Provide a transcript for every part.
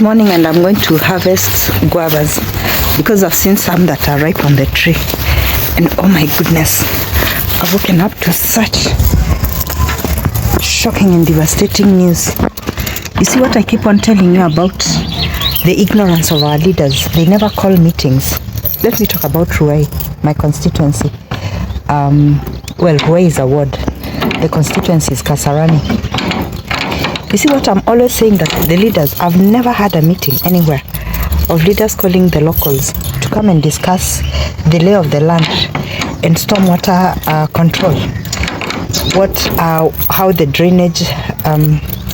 morning and I'm going to harvest guavas because I've seen some that are ripe on the tree, and oh my goodness, I've woken up to such shocking and devastating news. You see what I keep on telling you about the ignorance of our leaders? They never call meetings. Let me talk about Ruai, my constituency. Well, Ruai is a ward. The constituency is Kasarani. You see what I'm always saying, that the leaders, I've never had a meeting anywhere of leaders calling the locals to come and discuss the lay of the land and stormwater control. How the drainage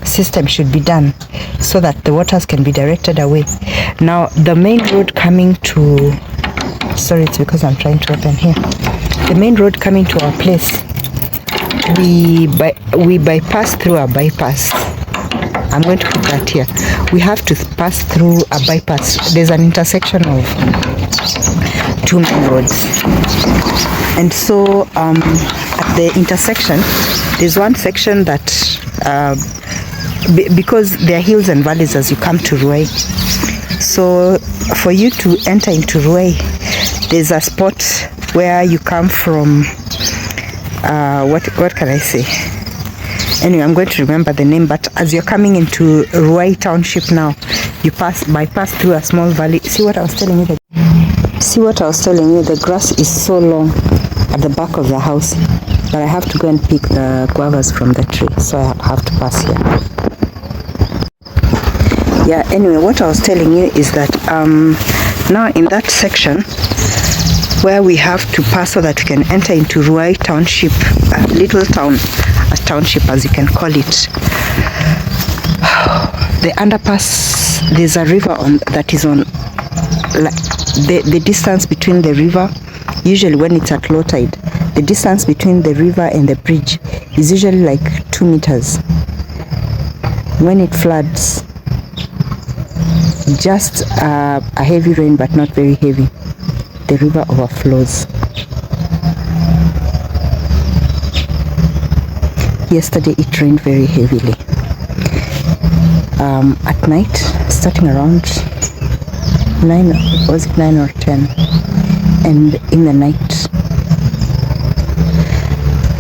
system should be done so that the waters can be directed away. Now, the main road coming to, sorry, it's because I'm trying to open here. The main road coming to our place, we bypass through a bypass. I'm going to put that here. We have to pass through a bypass. There's an intersection of two main roads, and so at the intersection there's one section that because there are hills and valleys as you come to Ruai, so for you to enter into Ruai, there's a spot where you come from, what can I say? Anyway, I'm going to remember the name, but as you're coming into Ruai Township now, you bypass through a small valley. See what I was telling you? The grass is so long at the back of the house, but I have to go and pick the guavas from the tree, so I have to pass here. Yeah, anyway, what I was telling you is that now in that section where we have to pass so that we can enter into Ruai Township, a little town, a township as you can call it. The underpass, there's a river that is on, like, the distance between the river, usually when it's at low tide, the distance between the river and the bridge is usually like 2 meters. When it floods, just a heavy rain but not very heavy, the river overflows. Yesterday it rained very heavily. At night, starting around 9 or 10, and in the night,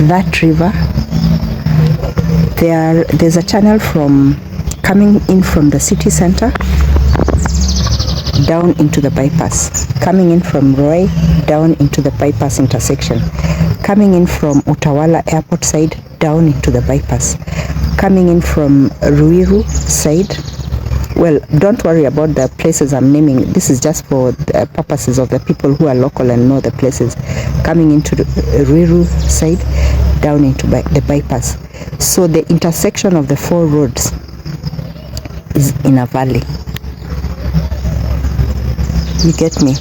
that river, there's a channel from coming in from the city center down into the bypass, coming in from Ruai down into the bypass intersection, coming in from Utawala airport side down into the bypass, coming in from Ruiru side. Well, don't worry about the places I'm naming. This is just for the purposes of the people who are local and know the places. Coming into the Ruiru side down into the bypass. So the intersection of the 4 roads is in a valley. You get me?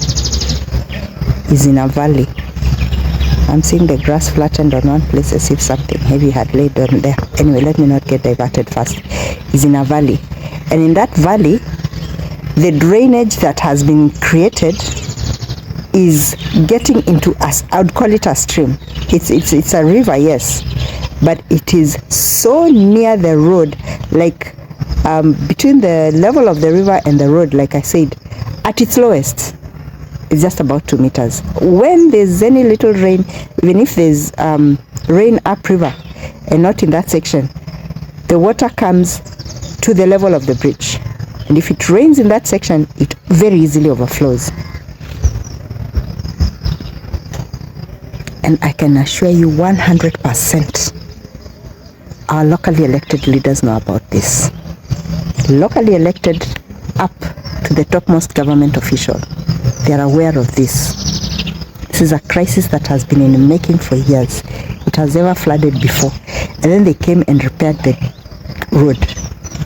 Is in a valley. I'm seeing the grass flattened on one place as if something heavy had laid on there. Anyway, let me not get diverted fast. Is in a valley. And in that valley, the drainage that has been created is getting into us. I would call it a stream. It's a river, yes, but it is so near the road, like between the level of the river and the road, like I said, at its lowest, it's just about 2 meters. When there's any little rain, even if there's rain upriver and not in that section, the water comes to the level of the bridge, and if it rains in that section, it very easily overflows. And I can assure you 100% our locally elected leaders know about this. Locally elected up to the topmost government official, they are aware of this. This is a crisis that has been in the making for years. It has never flooded before, and then they came and repaired the road.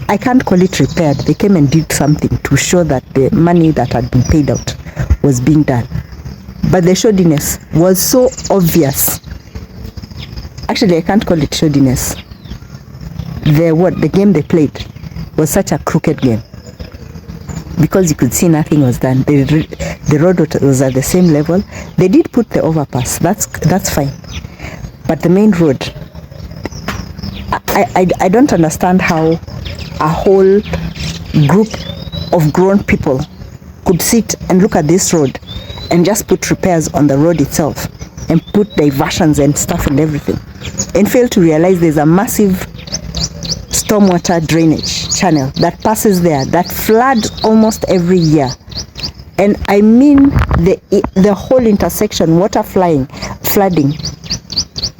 I can't call it repaired. They came and did something to show that the money that had been paid out was being done. But the shoddiness was so obvious. Actually, I can't call it shoddiness. The game they played was such a crooked game, because you could see nothing was done. The road was at the same level. They did put the overpass. That's fine. But the main road, I don't understand how a whole group of grown people could sit and look at this road and just put repairs on the road itself and put diversions and stuff and everything, and fail to realize there's a massive stormwater drainage channel that passes there that floods almost every year. And I mean the whole intersection, water flooding,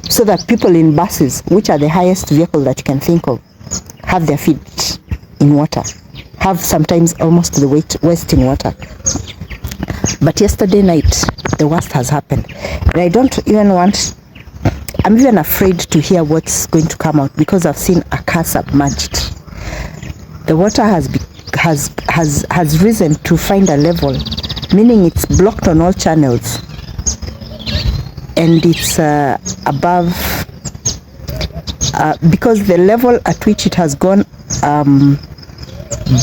so that people in buses, which are the highest vehicle that you can think of, have their feet in water, have sometimes almost the waist in water. But yesterday night, the worst has happened. And I don't even want, I'm even afraid to hear what's going to come out, because I've seen a car submerged. The water has risen to find a level, meaning it's blocked on all channels. And it's above, because the level at which it has gone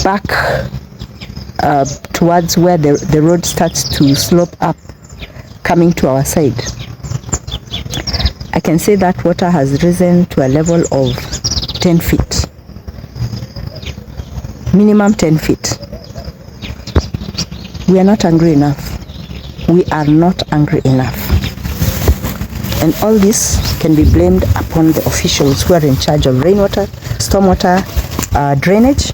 back towards where the road starts to slope up, coming to our side. I can say that water has risen to a level of 10 feet. Minimum 10 feet. We are not angry enough. We are not angry enough. And all this can be blamed upon the officials who are in charge of rainwater, stormwater drainage,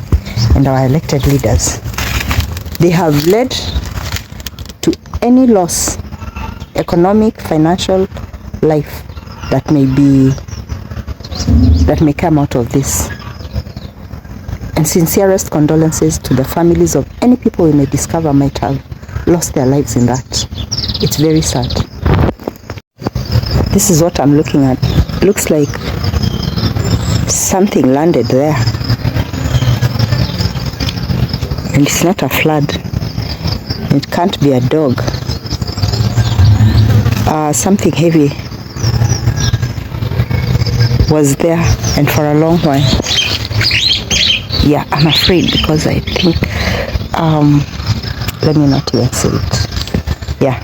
and our elected leaders. They have led to any loss, economic, financial, life that may come out of this. And sincerest condolences to the families of any people we may discover might have lost their lives in that. It's very sad. This is what I'm looking at. Looks like something landed there. And it's not a flood. It can't be a dog. Something heavy was there, and for a long while. Yeah, I'm afraid, because I think, let me not even say it. Yeah,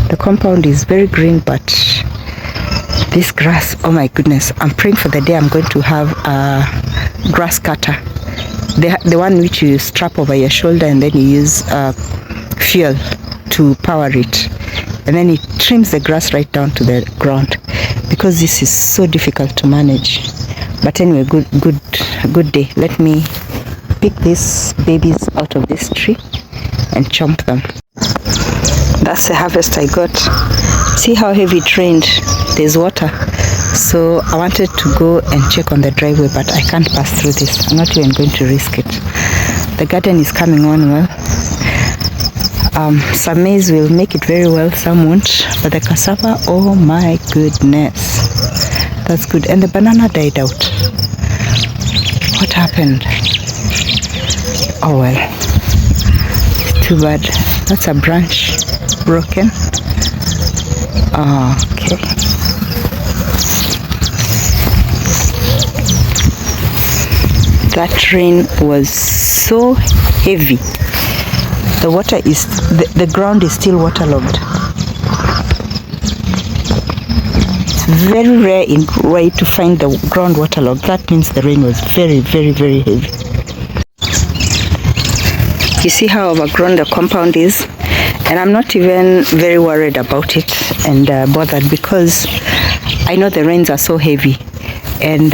the compound is very green, but this grass, oh my goodness, I'm praying for the day I'm going to have a grass cutter. The one which you strap over your shoulder and then you use fuel to power it. And then it trims the grass right down to the ground, because this is so difficult to manage. But anyway, good day. Let me pick these babies out of this tree and chomp them. That's the harvest I got. See how heavy it rained. There's water. So I wanted to go and check on the driveway, but I can't pass through this. I'm not even going to risk it. The garden is coming on well. Some maize will make it very well, some won't. But the cassava, oh my goodness. That's good. And the banana died out. What happened? Oh well. Too bad. That's a branch broken. Okay. That rain was so heavy. The water is, the ground is still waterlogged. It's very rare in Ruai to find the ground waterlogged. That means the rain was very, very, very heavy. You see how overgrown the compound is? And I'm not even very worried about it and bothered, because I know the rains are so heavy. And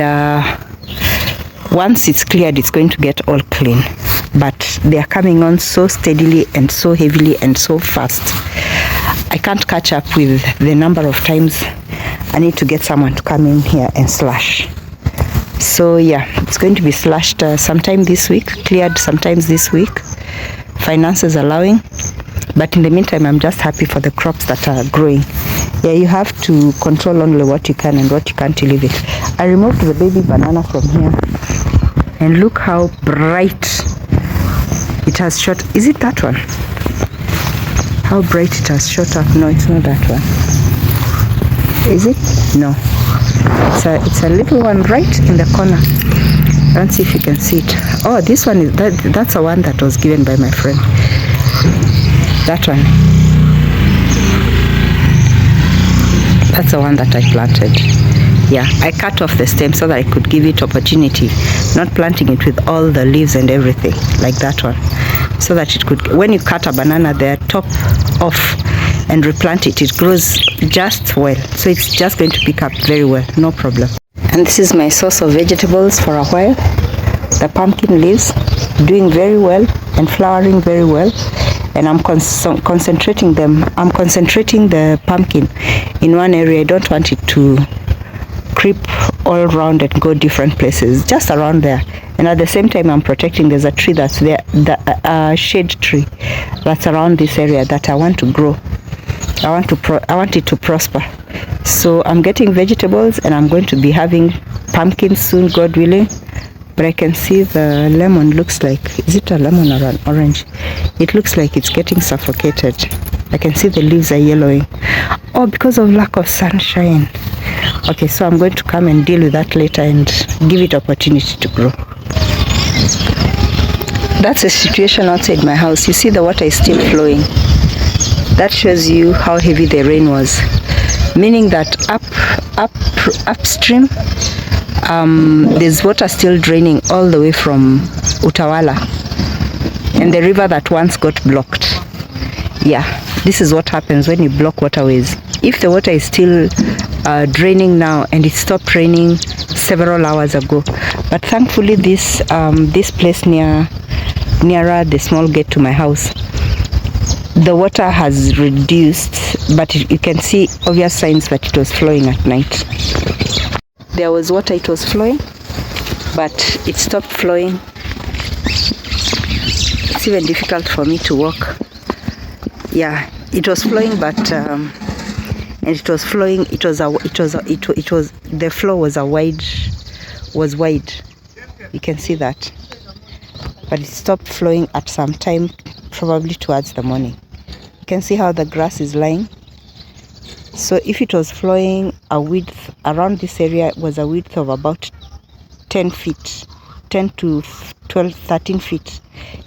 once it's cleared, it's going to get all clean. But they are coming on so steadily and so heavily and so fast. I can't catch up with the number of times I need to get someone to come in here and slash. So yeah, it's going to be slashed sometime this week, cleared sometimes this week, finances allowing. But in the meantime, I'm just happy for the crops that are growing. Yeah, you have to control only what you can, and what you can't, you leave it. I removed the baby banana from here, and look how bright it has shot. Is it that one? How bright it has shot up. No, it's not that one. Is it? No. It's a little one right in the corner. Let's see if you can see it. Oh, this one is that's the one that was given by my friend. That one. That's the one that I planted. Yeah, I cut off the stem so that I could give it opportunity, not planting it with all the leaves and everything like that one, so that it could, when you cut a banana the top off and replant it, it grows just well, so it's just going to pick up very well, no problem. And this is my source of vegetables for a while. The pumpkin leaves doing very well and flowering very well, and I'm concentrating them. I'm concentrating the pumpkin in one area. I don't want it to creep all around and go different places, just around there. And at the same time, I'm protecting. There's a tree that's there, the shade tree that's around this area that I want to grow. I want it to prosper. So I'm getting vegetables, and I'm going to be having pumpkins soon, God willing. But I can see the lemon looks like, is it a lemon or an orange? It looks like it's getting suffocated. I can see the leaves are yellowing. Oh, because of lack of sunshine. Okay, so I'm going to come and deal with that later and give it opportunity to grow. That's the situation outside my house. You see the water is still flowing. That shows you how heavy the rain was. Meaning that upstream, there's water still draining all the way from Utawala and the river that once got blocked. Yeah, this is what happens when you block waterways. If the water is still draining now, and it stopped raining several hours ago, but thankfully this place nearer the small gate to my house, the water has reduced, but you can see obvious signs that it was flowing at night. There was water, it was flowing, but it stopped flowing. It's even difficult for me to walk. Yeah, it was flowing, but and it was flowing. The flow was wide. You can see that, but it stopped flowing at some time, probably towards the morning. You can see how the grass is lying. So if it was flowing a width around this area, it was a width of about 10 feet, 10 to 12, 13 feet.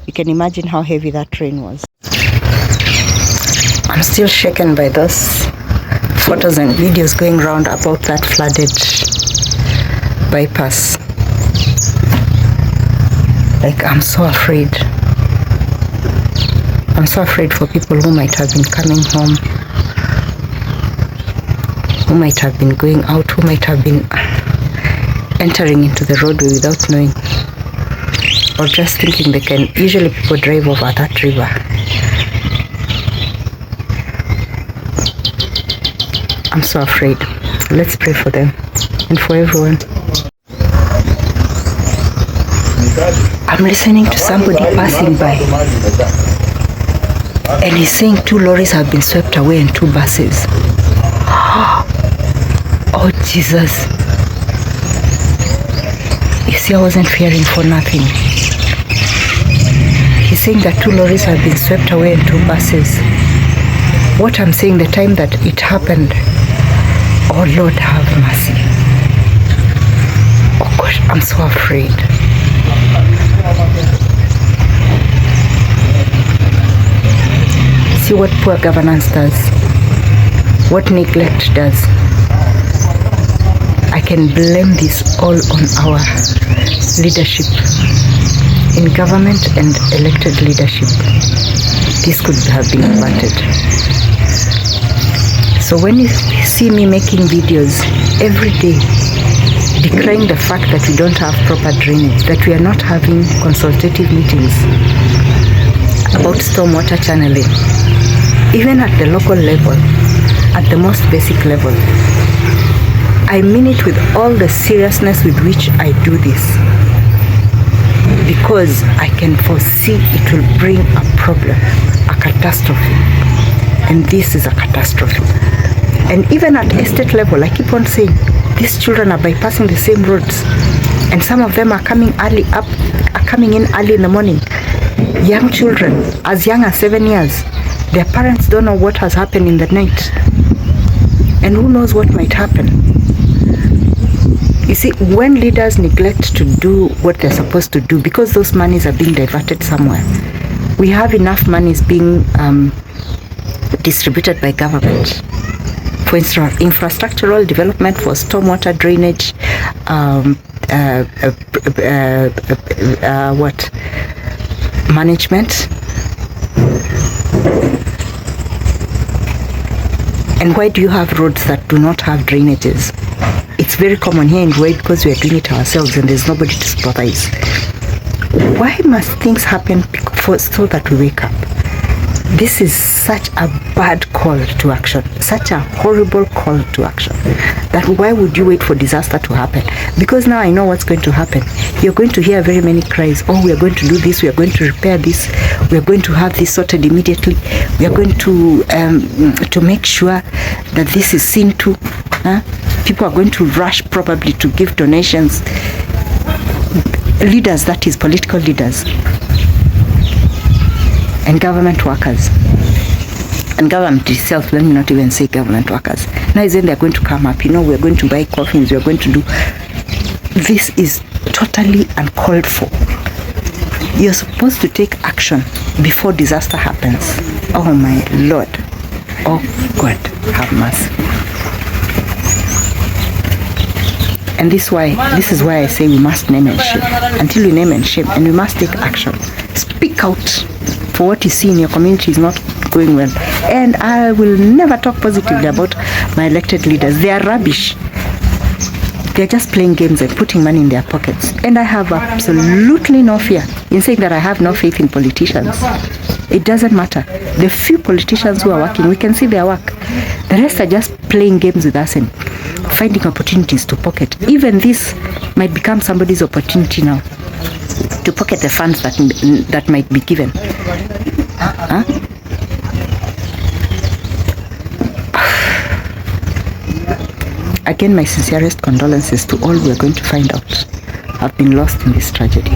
You can imagine how heavy that rain was. I'm still shaken by those photos and videos going around about that flooded bypass. Like, I'm so afraid. I'm so afraid for people who might have been coming home, who might have been going out, who might have been entering into the roadway without knowing, or just thinking they can. Usually people drive over that river. I'm so afraid. Let's pray for them and for everyone. I'm listening to somebody passing by, and he's saying 2 lorries have been swept away and 2 buses. Oh Jesus. You see, I wasn't fearing for nothing. He's saying that 2 lorries have been swept away and 2 buses. What I'm saying, the time that it happened, oh Lord, have mercy. Oh gosh, I'm so afraid. See what poor governance does, what neglect does. I can blame this all on our leadership in government and elected leadership. This could have been averted. So when you see me making videos every day decrying the fact that we don't have proper drainage, that we are not having consultative meetings about stormwater channeling, even at the local level, at the most basic level, I mean it with all the seriousness with which I do this, because I can foresee it will bring a problem, a catastrophe, and this is a catastrophe. And even at estate level, I keep on saying, these children are bypassing the same roads, and some of them are coming in early in the morning. Young children, as young as 7 years, their parents don't know what has happened in the night, and who knows what might happen. You see, when leaders neglect to do what they're supposed to do, because those monies are being diverted somewhere, we have enough monies being distributed by government for infrastructural development, for stormwater drainage, what management. And why do you have roads that do not have drainages? It's very common here in Ruai because we are doing it ourselves and there's nobody to supervise. Why must things happen so that we wake up? This is such a bad call to action, such a horrible call to action, that why would you wait for disaster to happen? Because now I know what's going to happen. You're going to hear very many cries, oh, we are going to do this, we are going to repair this, we are going to have this sorted immediately, we are going to make sure that this is seen to. People are going to rush probably to give donations. Leaders, that is political leaders, and government workers, and government itself, let me not even say government workers. Now is when they're going to come up, we're going to buy coffins, we're going to do. This is totally uncalled for. You're supposed to take action before disaster happens. Oh my Lord. Oh God, have mercy. And this is why I say we must name and shame. Until we name and shame, and we must take action. Speak out for what you see in your community is not going well. And I will never talk positively about my elected leaders. They are rubbish. They're just playing games and putting money in their pockets. And I have absolutely no fear in saying that I have no faith in politicians. It doesn't matter. The few politicians who are working, we can see their work. The rest are just playing games with us and finding opportunities to pocket. Even this might become somebody's opportunity now to pocket the funds that might be given. Again, my sincerest condolences to all we are going to find out have been lost in this tragedy.